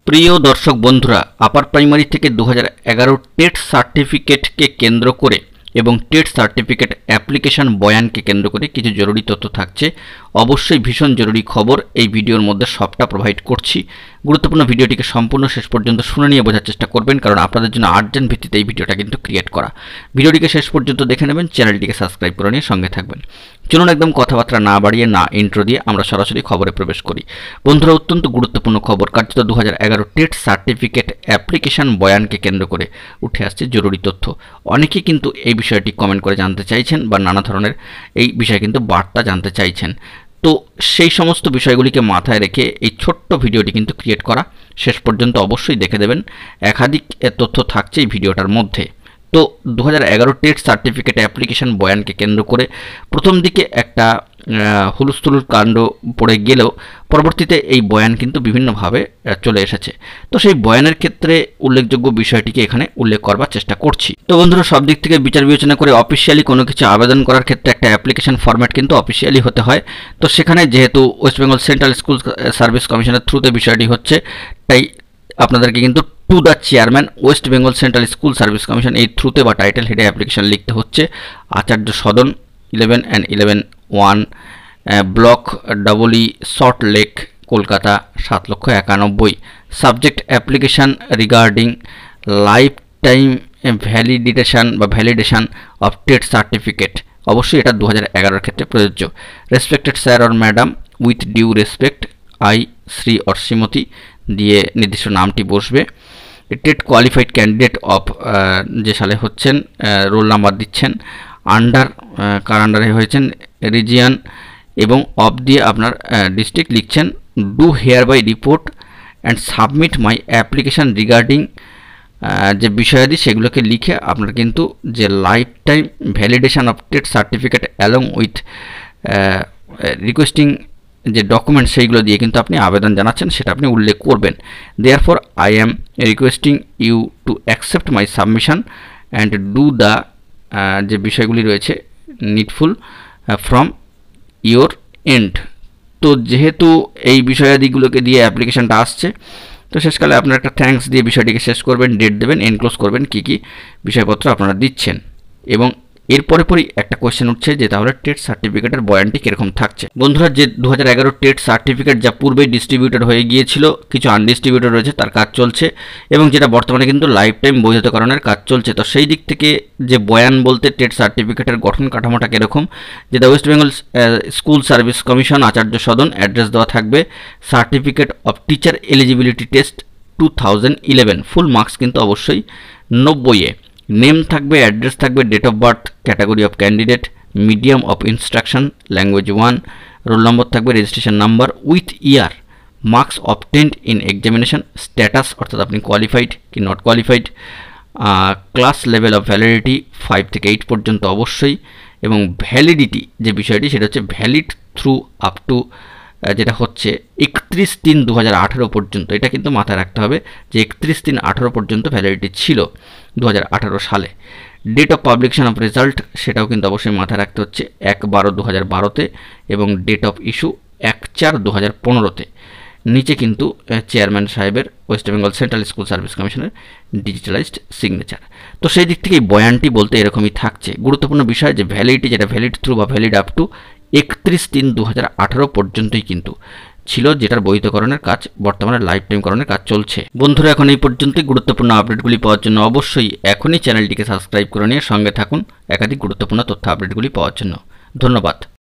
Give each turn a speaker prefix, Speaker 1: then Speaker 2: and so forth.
Speaker 1: প্রিয় দর্শক বন্ধুরা, আপার প্রাইমারি থেকে 2011 টেট সার্টিফিকেটকে কেন্দ্র করে এবং টেট সার্টিফিকেট অ্যাপ্লিকেশন বয়ানকে কেন্দ্র করে কিছু জরুরি তথ্য থাকছে। অবশ্যই ভীষণ জরুরি খবর, এই ভিডিওর মধ্যে সবটা প্রোভাইড করছি। গুরুত্বপূর্ণ ভিডিওটিকে সম্পূর্ণ শেষ পর্যন্ত শুনে নিয়ে বোঝার চেষ্টা করবেন, কারণ আপনাদের জন্য আর্জেন্ট ভিত্তিতে এই ভিডিওটা কিন্তু ক্রিয়েট করা। ভিডিওটিকে শেষ পর্যন্ত দেখে নেবেন, চ্যানেলটিকে সাবস্ক্রাইব করে নিয়ে সঙ্গে থাকবেন। চলুন একদম কথাবার্তা না বাড়িয়ে, না ইন্ট্রো দিয়ে আমরা সরাসরি খবরে প্রবেশ করি। বন্ধুরা, অত্যন্ত গুরুত্বপূর্ণ খবর, কার্যত 2011 টেট সার্টিফিকেট অ্যাপ্লিকেশন বয়ানকে কেন্দ্র করে উঠে আসছে জরুরি তথ্য। অনেকেই কিন্তু এই বিষয়টি কমেন্ট করে জানতে চাইছেন বা নানা ধরনের এই বিষয়ে কিন্তু বার্তা জানতে চাইছেন। তো সেই সমস্ত বিষয়গুলিকে মাথায় রেখে এই ছোট্ট ভিডিওটি কিন্তু ক্রিয়েট করা। শেষ পর্যন্ত অবশ্যই দেখে দেবেন, একাধিক তথ্য থাকছে এই ভিডিওটার মধ্যে। তো 2011 টেট সার্টিফিকেট অ্যাপ্লিকেশন বয়ানকে কেন্দ্র করে প্রথম দিকে একটা হুলস্থুল কাণ্ড পড়ে গেলেও পরবর্তীতে এই বয়ান কিন্তু বিভিন্নভাবে চলে এসেছে। তো সেই বয়ানের ক্ষেত্রে উল্লেখযোগ্য বিষয়টিকে এখানে উল্লেখ করবার চেষ্টা করছি। তো বন্ধুরা, সব দিক থেকে বিচার বিবেচনা করে অফিসিয়ালি কোনো কিছু আবেদন করার ক্ষেত্রে একটা অ্যাপ্লিকেশন ফরম্যাট কিন্তু অফিসিয়ালি হতে হয়। তো সেখানে যেহেতু West Bengal Central School Service কমিশনের থ্রুতে বিষয়টি হচ্ছে, তাই আপনাদেরকে কিন্তু to the chairman West Bengal Central School service Commission এই থ্রুতে বা টাইটেল হেডে অ্যাপ্লিকেশন লিখতে হচ্ছে। আচার্য সদন 11 and 11-1 ব্লক ডবলই Salt Lake, Kolkata 7,91,000। Subject application regarding life time validation of TET certificate. অবশ্যই এটা 2011 ক্ষেত্রে প্রযোজ্য। Respected sir or madam, with due respect, I Shri or Shrimati দিয়ে নির্দিষ্ট নামটি বসবে। টেট কোয়ালিফাইড ক্যান্ডিডেট অফ যে সালে হচ্ছেন, রোল নাম্বার দিচ্ছেন, আন্ডার কার আন্ডারে হয়েছেন, রিজিয়ন এবং অফ দিয়ে আপনার ডিস্ট্রিক্ট লিখছেন। Do here by report and submit my application regarding যে বিষয়াদি সেগুলোকে লিখে আপনার কিন্তু যে life time validation of TET certificate along with requesting যে ডকুমেন্ট সেইগুলো দিয়ে কিন্তু আপনি আবেদন জানাচ্ছেন, সেটা আপনি উল্লেখ করবেন। Therefore I am requesting you to accept my submission and do the যে বিষয়গুলি রয়েছে নিডফুল ফ্রম ইয়োর এন্ড। তো যেহেতু এই বিষয়াদিগুলোকে দিয়ে অ্যাপ্লিকেশানটা আসছে, তো শেষকালে আপনার একটা থ্যাঙ্কস দিয়ে বিষয়টিকে শেষ করবেন, ডেট দেবেন, এনক্লোজ করবেন কী কী বিষয়পত্র আপনারা দিচ্ছেন। এবং এরপরে পরেই একটা কোয়েশ্চেন উঠছে যে তাহলে টেট সার্টিফিকেটের বয়ানটি কীরকম থাকছে। বন্ধুরা, যে 2011 টেট সার্টিফিকেট যা পূর্বেই ডিস্ট্রিবিউটেড হয়ে গিয়েছিল, কিছু আনডিস্ট্রিবিউটেড রয়েছে, তার কাজ চলছে এবং যেটা বর্তমানে কিন্তু লাইফ টাইম বৈধতাকরণের কাজ চলছে। তো সেই দিক থেকে যে বয়ান বলতে টেট সার্টিফিকেটের গঠন কাঠামোটা কীরকম, যেটা West Bengal school service commission, Acharya Sadan, address দেওয়া থাকবে, certificate of teacher eligibility test 2011, full marks কিন্তু অবশ্যই 90-এ। নেম থাকবে, অ্যাড্রেস থাকবে, date of birth, category of candidate, medium of instruction language 1, roll number থাকবে, registration number with year, marks obtained in examination, status অর্থাৎ আপনি কোয়ালিফাইড কি not qualified, class level of validity 5 থেকে 8 পর্যন্ত অবশ্যই, এবং ভ্যালিডিটি যে বিষয়টি সেটা হচ্ছে ভ্যালিড থ্রু আপ টু যেটা হচ্ছে 31/3/2018 পর্যন্ত। এটা কিন্তু মাথায় রাখতে হবে যে 31/3/18 পর্যন্ত ভ্যালিডিটি ছিল 2018 সালে। Date of publication of result সেটাও কিন্তু অবশ্যই মাথায় রাখতে হচ্ছে 1/12/2012-তে, এবং ডেট অফ ইস্যু 1/4/2015-তে। নিচে কিন্তু চেয়ারম্যান সাহেবের West Bengal Central School Service কমিশনের ডিজিটালাইজড সিগনেচার। তো সেই দিক থেকে এই বয়ানটি বলতে এরকমই থাকছে। গুরুত্বপূর্ণ বিষয় যে ভ্যালিডিটি, যেটা ভ্যালিড থ্রু বা ভ্যালিড আপ টু 31/3/2018 পর্যন্তই কিন্তু ছিল, যেটার বৈধকরণের কাজ বর্তমানে লাইফ টাইমকরণের কাজ চলছে। বন্ধুরা, এখন এই পর্যন্তই। গুরুত্বপূর্ণ আপডেটগুলি পাওয়ার জন্য অবশ্যই এখনই চ্যানেলটিকে সাবস্ক্রাইব করে নিয়ে সঙ্গে থাকুন একাধিক গুরুত্বপূর্ণ তথ্য আপডেটগুলি পাওয়ার জন্য। ধন্যবাদ।